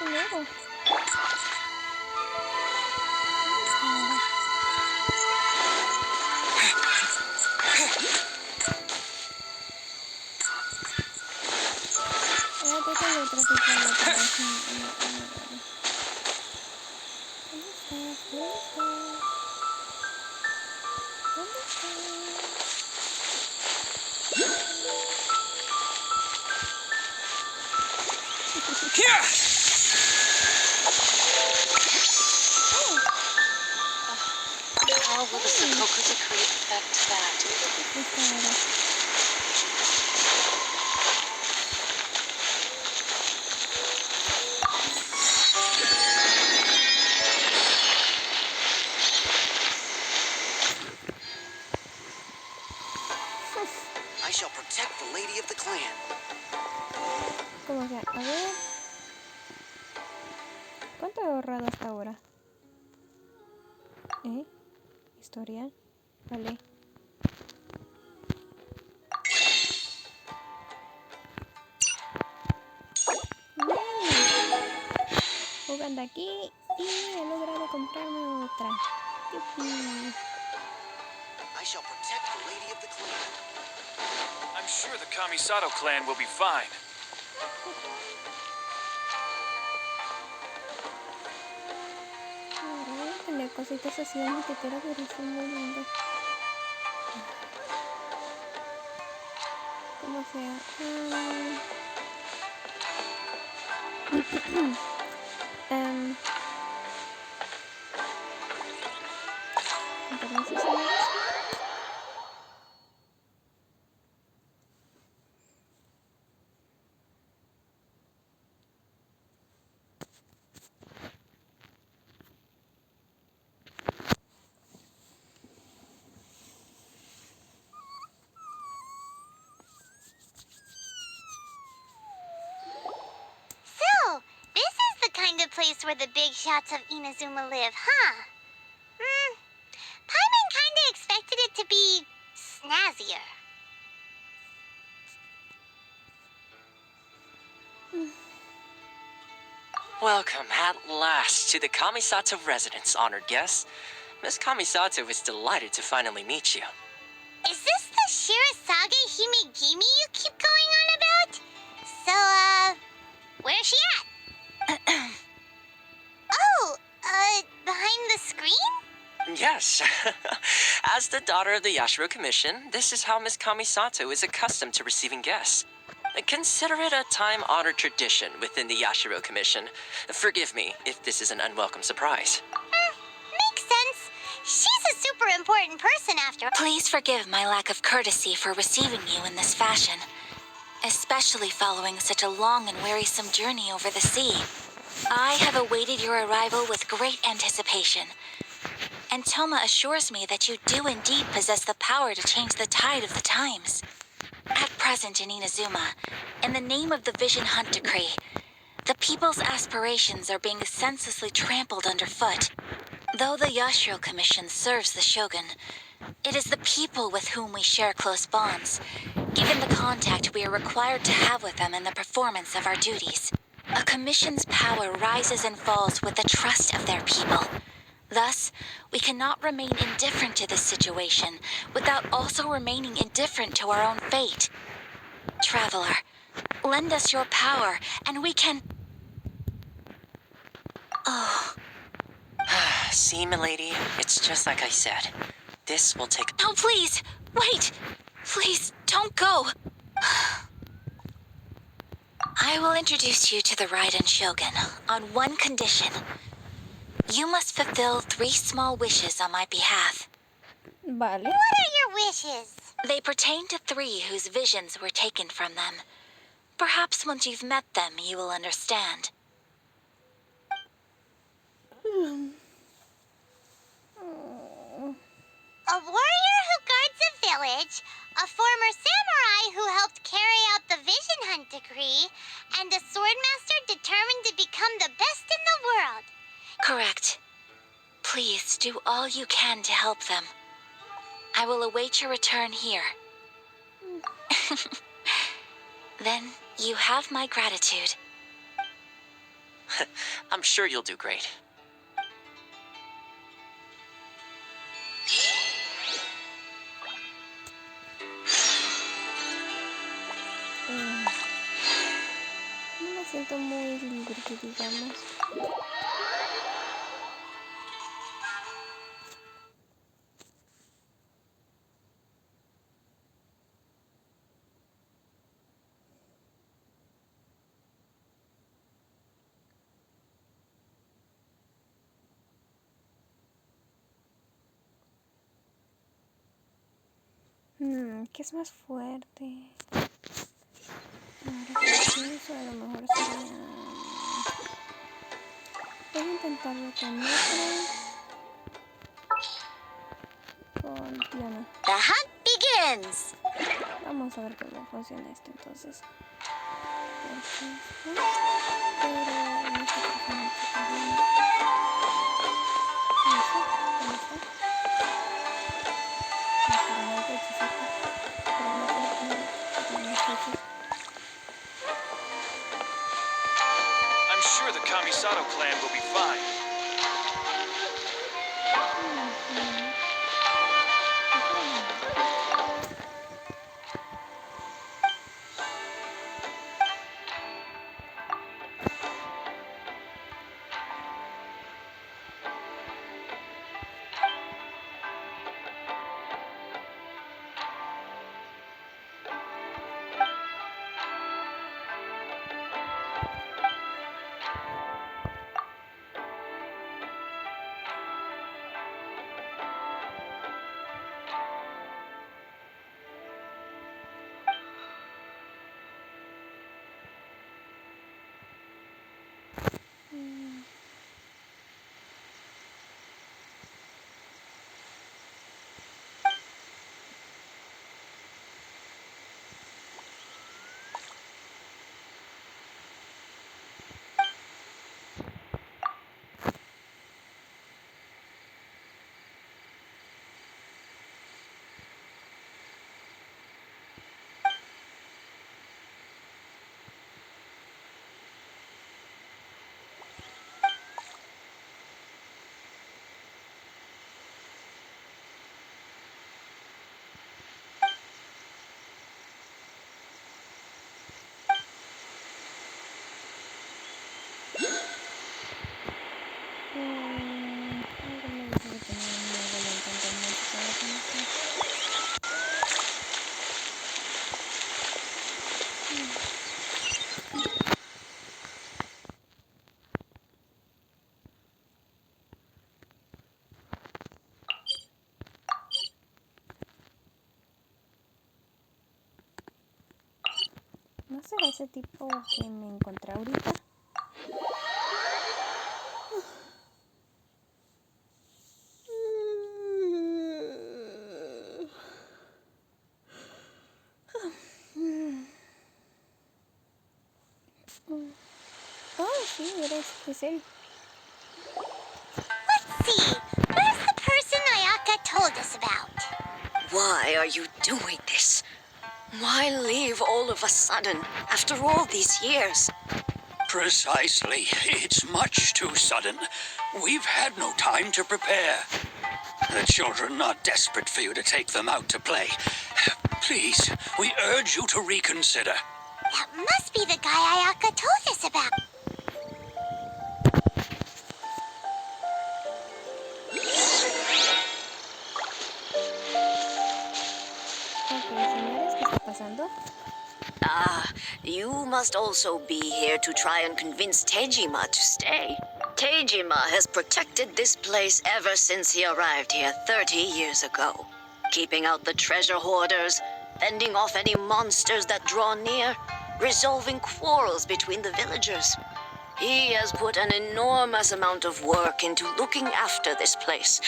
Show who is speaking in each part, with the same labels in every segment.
Speaker 1: luego. Déjale otro tipo de trabajo. ¿Dónde estás? ¿Dónde
Speaker 2: How will the Sakoku decree affect that?
Speaker 3: I shall protect the lady of the clan.
Speaker 1: ¿Cómo sea? A ver. ¿Cuánto he ahorrado hasta ahora? Historial. Vale. Jugando aquí y he logrado comprarme otra. ¡Yupi!
Speaker 3: I shall protect the lady of the clan.
Speaker 4: I'm sure the Kamisato clan will be fine.
Speaker 1: Déjale cositas así a mi tetera que son muy lindas. Como sea. Permiso, señores.
Speaker 5: So, this is the kind of place where the big shots of Inazuma live, huh? Paimon kinda expected it to be snazzier.
Speaker 6: Welcome at last to the Kamisato residence, honored guests. Miss Kamisato is delighted to finally meet you.
Speaker 5: Is this the Shirazage Himegimi you keep going on about? So, where's she at? Behind the screen?
Speaker 6: Yes. As the daughter of the Yashiro Commission, this is how Miss Kamisato is accustomed to receiving guests. Consider it a time-honored tradition within the Yashiro Commission. Forgive me if this is an unwelcome surprise.
Speaker 5: Makes sense. She's a super important person after all.
Speaker 7: Please forgive my lack of courtesy for receiving you in this fashion, especially following such a long and wearisome journey over the sea. I have awaited your arrival with great anticipation, and Toma assures me that you do indeed possess the power to change the tide of the times. At present in Inazuma, in the name of the Vision Hunt Decree, the people's aspirations are being senselessly trampled underfoot. Though the Yashiro Commission serves the Shogun, it is the people with whom we share close bonds, given the contact we are required to have with them in the performance of our duties. A commission's power rises and falls with the trust of their people. Thus, we cannot remain indifferent to this situation without also remaining indifferent to our own fate. Traveler, lend us your power, and we can... Oh.
Speaker 6: See, milady, it's just like I said. This will take...
Speaker 7: No, please! Wait! Please, don't go! I will introduce you to the Raiden Shogun on one condition. You must fulfill 3 small wishes on my behalf.
Speaker 1: Vale.
Speaker 5: What are your wishes?
Speaker 7: They pertain to 3 whose visions were taken from them. Perhaps once you've met them, you will understand.
Speaker 5: A warrior who guards a village, a former samurai who helped carry out the Vision Hunt Decree, and a swordmaster determined to become the best in the world.
Speaker 7: Correct. Please do all you can to help them. I will await your return here. Then you have my gratitude.
Speaker 6: I'm sure you'll do great.
Speaker 1: No me siento muy libre, que digamos. ¿Qué es más fuerte? Ahora que pienso, a lo mejor sería... Voy a intentarlo con Diana.
Speaker 5: The hunt begins!
Speaker 1: Vamos a ver cómo funciona esto entonces. Porque pero en este caso no está bien. No sé, ¿dónde está? Naturalmente hechicero. Pero no puedo poner porque no está hechizo.
Speaker 4: I'm sure the Kamisato clan will be fine.
Speaker 1: Algo me dice que no me voy a encantar mucho para conocer. ¿No será ese tipo que me encontré ahorita? Oh, sí, es él.
Speaker 5: Let's see. Where's the person Ayaka told us about?
Speaker 8: Why are you doing this? Why leave all of a sudden, after all these years?
Speaker 9: Precisely. It's much too sudden. We've had no time to prepare. The children are desperate for you to take them out to play. Please, we urge you to reconsider.
Speaker 5: That must be the guy Ayaka told us about.
Speaker 1: Ok, señores, ¿qué está pasando?
Speaker 8: Ah, you must also be here to try and convince Tejima to stay. Tejima has protected this place ever since he arrived here 30 years ago. Keeping out the treasure hoarders, fending off any monsters that draw near, resolving quarrels between the villagers. He has put an enormous amount of work into looking after this place,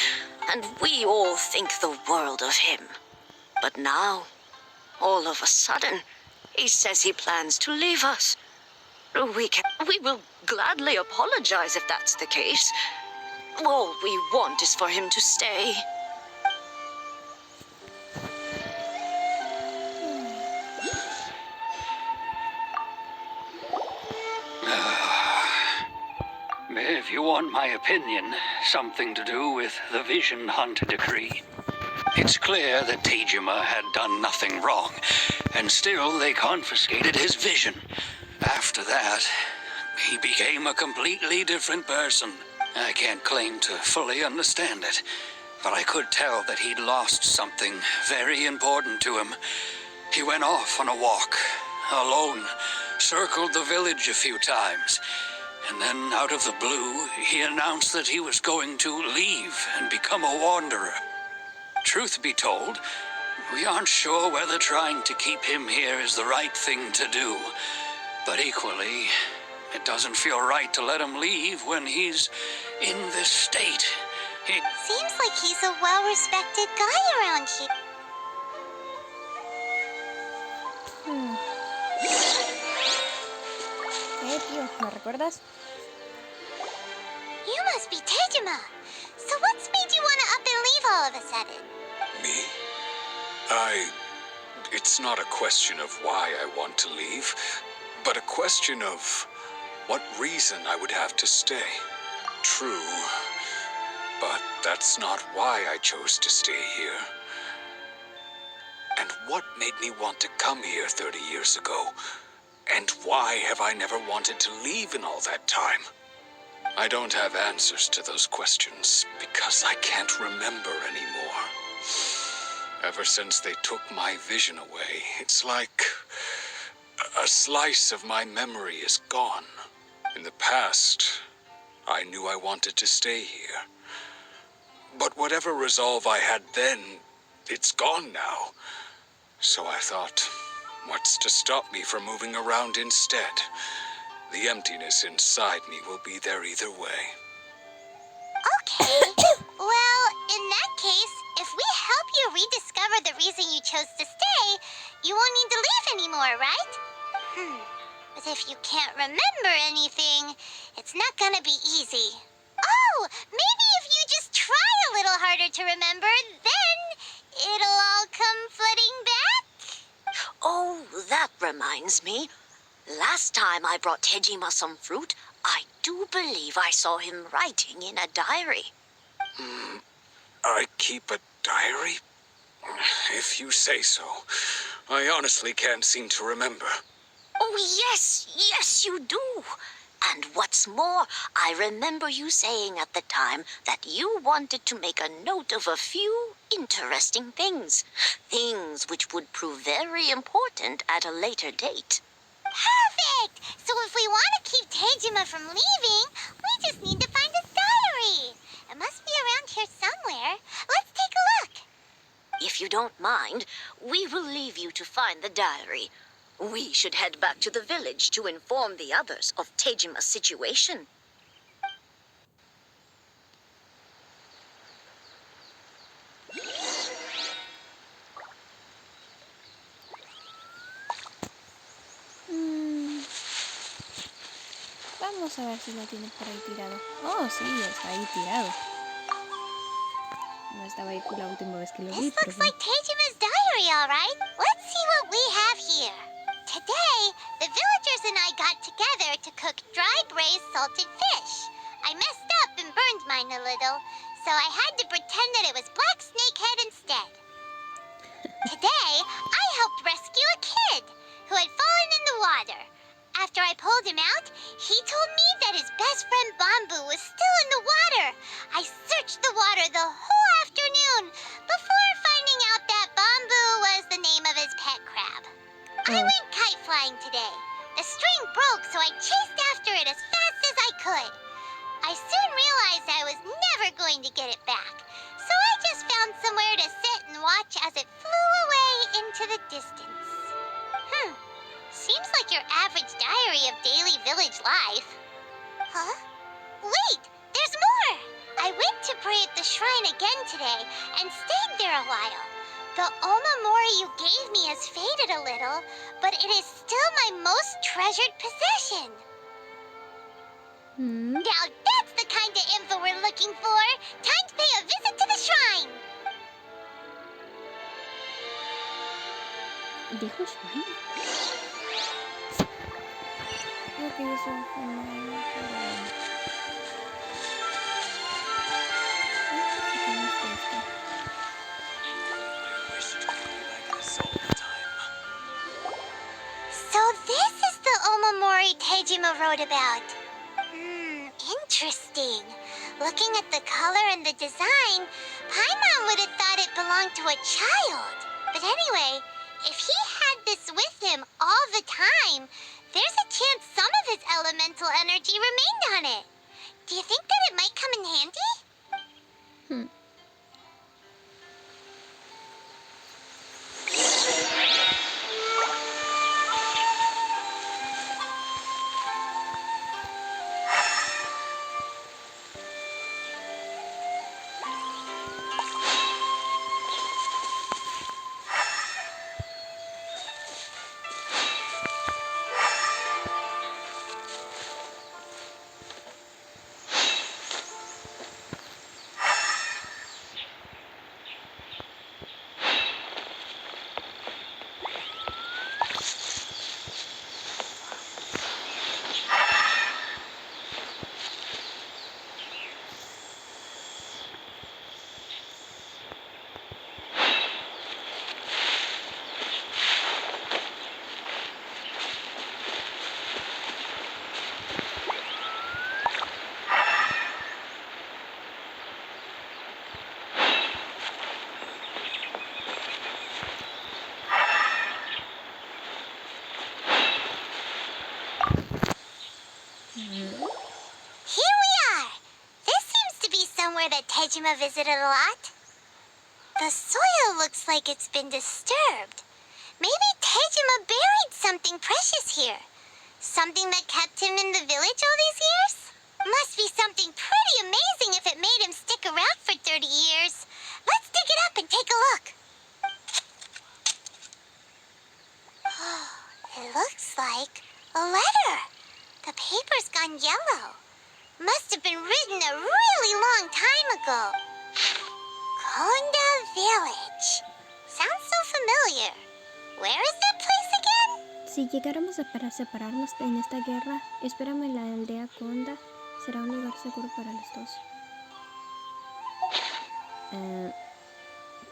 Speaker 8: and we all think the world of him. But now, all of a sudden, he says he plans to leave us. We will gladly apologize if that's the case. All we want is for him to stay.
Speaker 9: if you want my opinion, something to do with the Vision Hunt decree. It's clear that Tejima had done nothing wrong, and still they confiscated his vision. After that, he became a completely different person. I can't claim to fully understand it, but I could tell that he'd lost something very important to him. He went off on a walk, alone, circled the village a few times, and then out of the blue, he announced that he was going to leave and become a wanderer. Truth be told, we aren't sure whether trying to keep him here is the right thing to do, but equally, it doesn't feel right to let him leave when he's in this state.
Speaker 5: Seems like he's a well-respected guy around here.
Speaker 1: Tío, ¿me recuerdas?
Speaker 5: You must be Tejima. So what's made you want to up and leave all of a sudden?
Speaker 10: Me? It's not a question of why I want to leave, but a question of what reason I would have to stay. True, but that's not why I chose to stay here. And what made me want to come here 30 years ago? And why have I never wanted to leave in all that time? I don't have answers to those questions because I can't remember anymore. Ever since they took my vision away, it's like a slice of my memory is gone. In the past, I knew I wanted to stay here. But whatever resolve I had then, it's gone now. So I thought, what's to stop me from moving around instead? The emptiness inside me will be there either way.
Speaker 5: Okay. Well, in that case, if we help you rediscover the reason you chose to stay, you won't need to leave anymore, right? But if you can't remember anything, it's not gonna be easy. Oh, maybe if you just try a little harder to remember, then it'll all come flooding back?
Speaker 8: Oh, that reminds me. Last time I brought Tejima some fruit, I do believe I saw him writing in a diary.
Speaker 10: I keep a diary? If you say so. I honestly can't seem to remember.
Speaker 8: Oh, yes, you do. And what's more, I remember you saying at the time that you wanted to make a note of a few interesting things. Things which would prove very important at a later date.
Speaker 5: Perfect! So if we want to keep Tejima from leaving, we just need to find his diary. It must be around here somewhere. Let's take a look.
Speaker 8: If you don't mind, we will leave you to find the diary. We should head back to the village to inform the others of Tejima's situation.
Speaker 1: Vamos a ver si lo tiene por ahí tirado. Oh, sí, está ahí tirado. No estaba ahí por la última vez que lo vi,
Speaker 5: This
Speaker 1: pero
Speaker 5: looks like Tejima's diary, all right. Let's see what we have here. Today, the villagers and I got together to cook dry braised salted fish. I messed up and burned mine a little, so I had to pretend that it was black snakehead instead. Today, I helped rescue a kid who had fallen in the water. After I pulled him out, he told me that his best friend Bamboo was still in the water. I searched the water the whole afternoon before finding out that Bamboo was the name of his pet crab. I went kite flying today. The string broke, so I chased after it as fast as I could. I soon realized I was never going to get it back, so I just found somewhere to sit and watch as it flew away into the distance. Seems like your average diary of daily village life. Huh? Wait, there's more! I went to pray at the shrine again today and stayed there a while. The Omamori you gave me has faded a little, but it is still my most treasured possession. Now that's the kind of info we're looking for. Time to pay a visit to the shrine.
Speaker 1: ¿dijo shrine? Ok, eso fue malo, pero...
Speaker 5: wrote about. Interesting. Looking at the color and the design, Paimon would have thought it belonged to a child. But anyway, if he had this with him all the time, there's a chance some of his elemental energy remained on it. Do you think that it might come in handy? Here we are! This seems to be somewhere that Tejima visited a lot. The soil looks like it's been disturbed. Maybe Tejima buried something precious here. Something that kept him in the village all these years? Must be something pretty amazing if it made him stick around for 30 years. Let's dig it up and take a look. It looks like a letter. The paper's gone yellow. Must have been written a really long time ago. Konda Village. Sounds so familiar. Where is that place again?
Speaker 1: Si llegáramos a separarnos en esta guerra, espérame en la aldea Konda. Será un lugar seguro para los dos.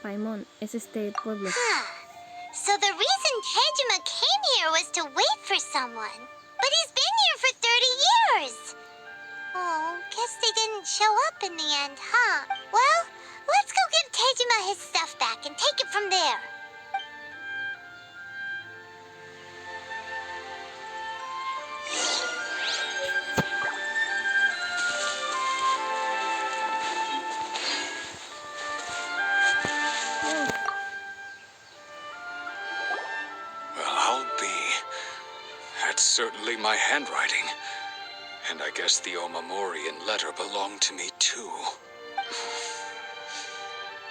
Speaker 1: Paimon, es este pueblo.
Speaker 5: So the reason Tejima came here was to wait for someone. But he's been here for 30 years. Oh, guess they didn't show up in the end, huh? Well, let's go give Tejima his stuff back and take it from there.
Speaker 10: Well, I'll be. That's certainly my handwriting. And I guess the Omamorian letter belonged to me too.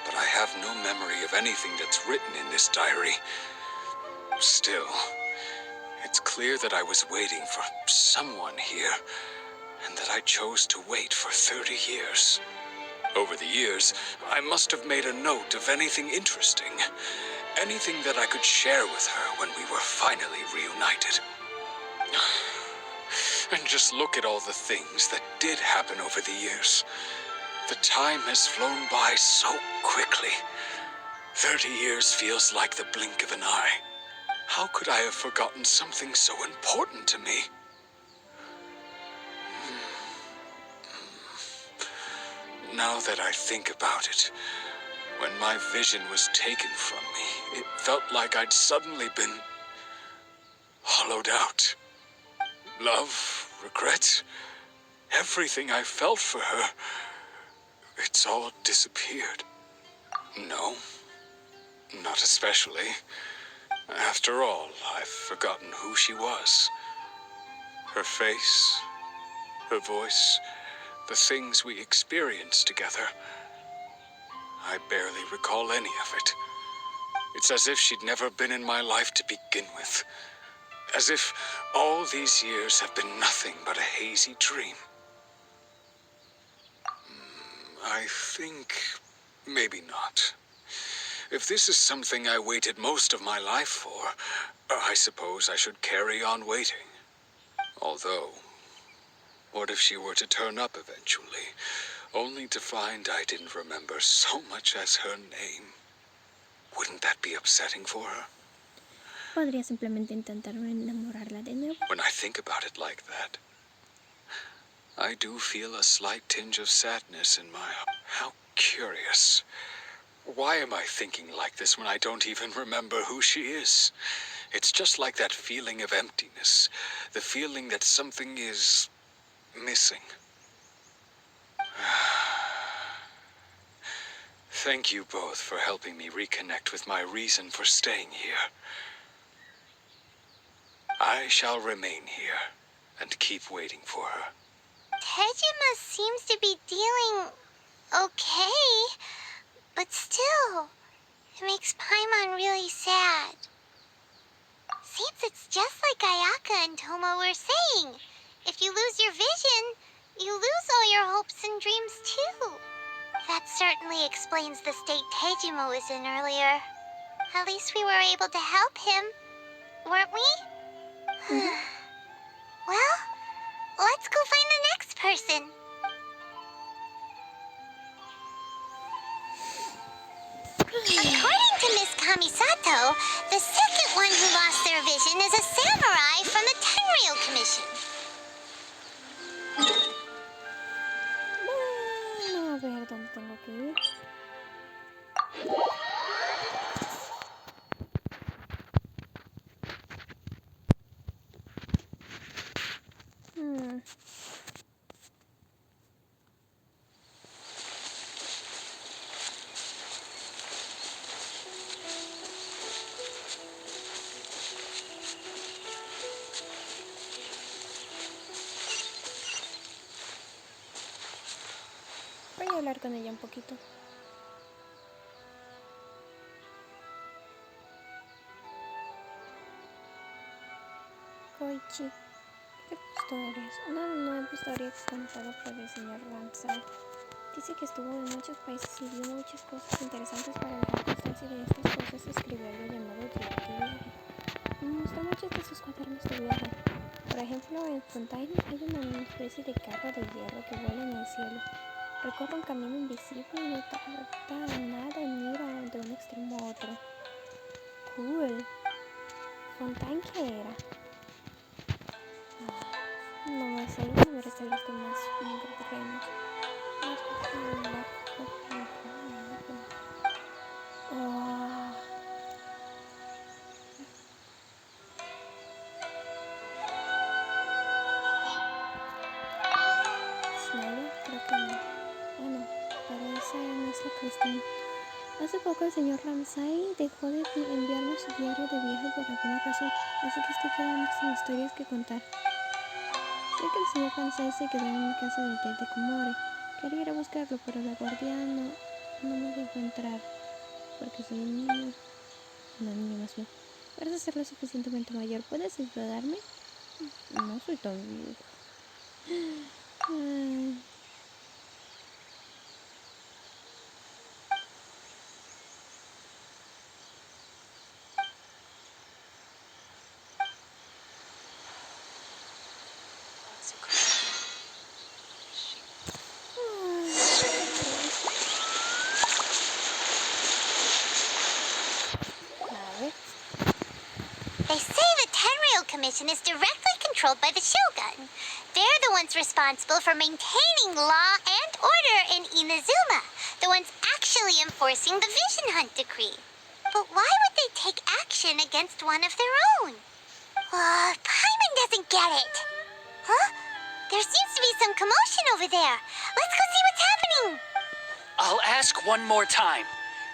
Speaker 10: But I have no memory of anything that's written in this diary. Still, it's clear that I was waiting for someone here, and that I chose to wait for 30 years. Over the years, I must have made a note of anything interesting, anything that I could share with her when we were finally reunited. And just look at all the things that did happen over the years. The time has flown by so quickly. 30 years feels like the blink of an eye. How could I have forgotten something so important to me? Now that I think about it, when my vision was taken from me, it felt like I'd suddenly been hollowed out. Love, regret, everything I felt for her, it's all disappeared. No, not especially. After all, I've forgotten who she was. Her face, her voice, the things we experienced together. I barely recall any of it. It's as if she'd never been in my life to begin with. As if all these years have been nothing but a hazy dream. I think maybe not. If this is something I waited most of my life for, I suppose I should carry on waiting. Although, what if she were to turn up eventually, only to find I didn't remember so much as her name? Wouldn't that be upsetting for her?
Speaker 1: Podría simplemente intentar enamorarla de nuevo.
Speaker 10: When I think about it like that, I do feel a slight tinge of sadness in my heart. How curious. Why am I thinking like this when I don't even remember who she is? It's just like that feeling of emptiness. The feeling that something is missing. Thank you both for helping me reconnect with my reason for staying here. I shall remain here and keep waiting for her.
Speaker 5: Tejima seems to be dealing okay, but still, it makes Paimon really sad. Seems it's just like Ayaka and Toma were saying. If you lose your vision, you lose all your hopes and dreams too. That certainly explains the state Tejima was in earlier. At least we were able to help him, weren't we? Well, let's go find the next person. According to Miss Kamisato, the second one who lost their vision is a samurai from the Tenryou Commission.
Speaker 1: Bueno, a ver dónde tengo que ir. Voy a hablar con ella un poquito. Koichi, ¿qué historias? Una nueva historia contada por el señor Ramsay. Dice que estuvo en muchos países y vio muchas cosas interesantes. Para dejar constancia de estas cosas escribió algo llamado diario de viaje. Me mostró muchos de sus cuadernos de viaje. Por ejemplo, en Fontaine hay una especie de carro de hierro que vuela en el cielo. Recorre un camino invisible y no tarda nada en ir de un extremo a otro. Cool. ¿Fontaine qué era? No me sé los nombres de los demás reinos. Schneider, creo que no. Bueno, pero esa no es la cuestión. Hace poco el señor Ramsay dejó de enviarnos su diario de viaje por alguna razón, así que estoy quedando sin historias que contar. Sé que el señor Ramsay se quedó en mi casa del hotel de Komore. Quería ir a buscarlo, pero la guardia no me dejó entrar, porque soy una niña más bien. Para ser lo suficientemente mayor, ¿puedes ayudarme? No soy tan vieja.
Speaker 5: They say the Tenryou Commission is directly controlled by the Shogun. They're the ones responsible for maintaining law and order in Inazuma, the ones actually enforcing the Vision Hunt decree. But why would they take action against one of their own? Paimon doesn't get it. Huh? There seems to be some commotion over there. Let's go see what's happening.
Speaker 11: I'll ask one more time.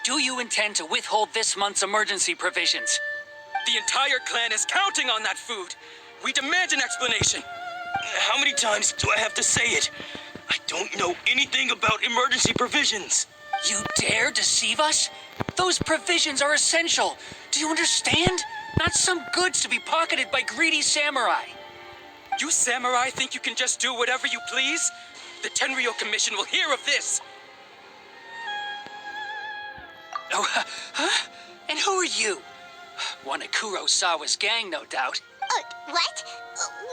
Speaker 11: Do you intend to withhold this month's emergency provisions?
Speaker 12: The entire clan is counting on that food. We demand an explanation. How many times do I have to say it? I don't know anything about emergency provisions.
Speaker 11: You dare deceive us? Those provisions are essential. Do you understand? Not some goods to be pocketed by greedy samurai.
Speaker 12: You samurai think you can just do whatever you please? The Tenryou Commission will hear of this.
Speaker 11: Oh, huh? And who are you? One of Kurosawa's gang, no doubt.
Speaker 5: What?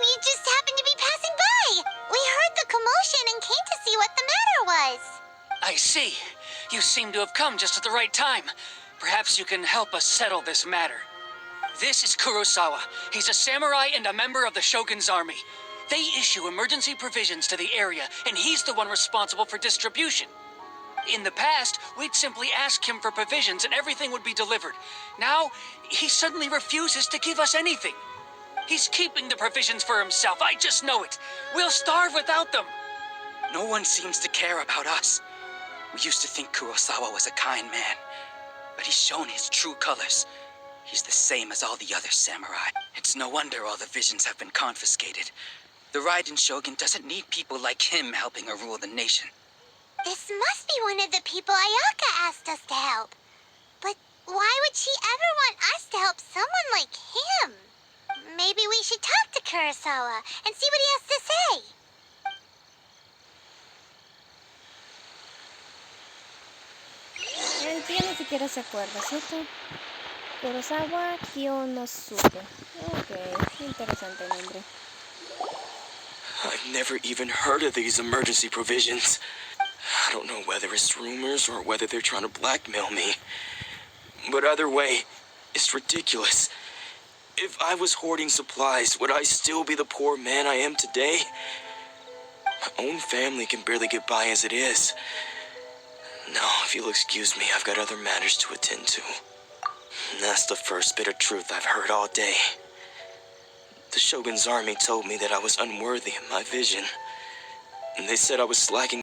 Speaker 5: We just happened to be passing by. We heard the commotion and came to see what the matter was.
Speaker 11: I see. You seem to have come just at the right time. Perhaps you can help us settle this matter. This is Kurosawa. He's a samurai and a member of the Shogun's army. They issue emergency provisions to the area, and he's the one responsible for distribution. In the past, we'd simply ask him for provisions and everything would be delivered. Now, he suddenly refuses to give us anything. He's keeping the provisions for himself, I just know it. We'll starve without them.
Speaker 12: No one seems to care about us. We used to think Kurosawa was a kind man, but he's shown his true colors. He's the same as all the other samurai. It's no wonder all the visions have been confiscated. The Raiden Shogun doesn't need people like him helping her rule the nation.
Speaker 5: This must be one of the people Ayaka asked us to help. But why would she ever want us to help someone like him? Maybe we should talk to Kurosawa and see what he has to say.
Speaker 1: El tío ni siquiera se acuerda, ¿cierto? Kurosawa Kiyonosuke. Ok, interesante nombre.
Speaker 12: I've never even heard of these emergency provisions. I don't know whether it's rumors or whether they're trying to blackmail me. But either way, it's ridiculous. If I was hoarding supplies, would I still be the poor man I am today? My own family can barely get by as it is. Now, if you'll excuse me, I've got other matters to attend to. And that's the first bit of truth I've heard all day. The Shogun's army told me that I was unworthy of my vision. And they said I was slacking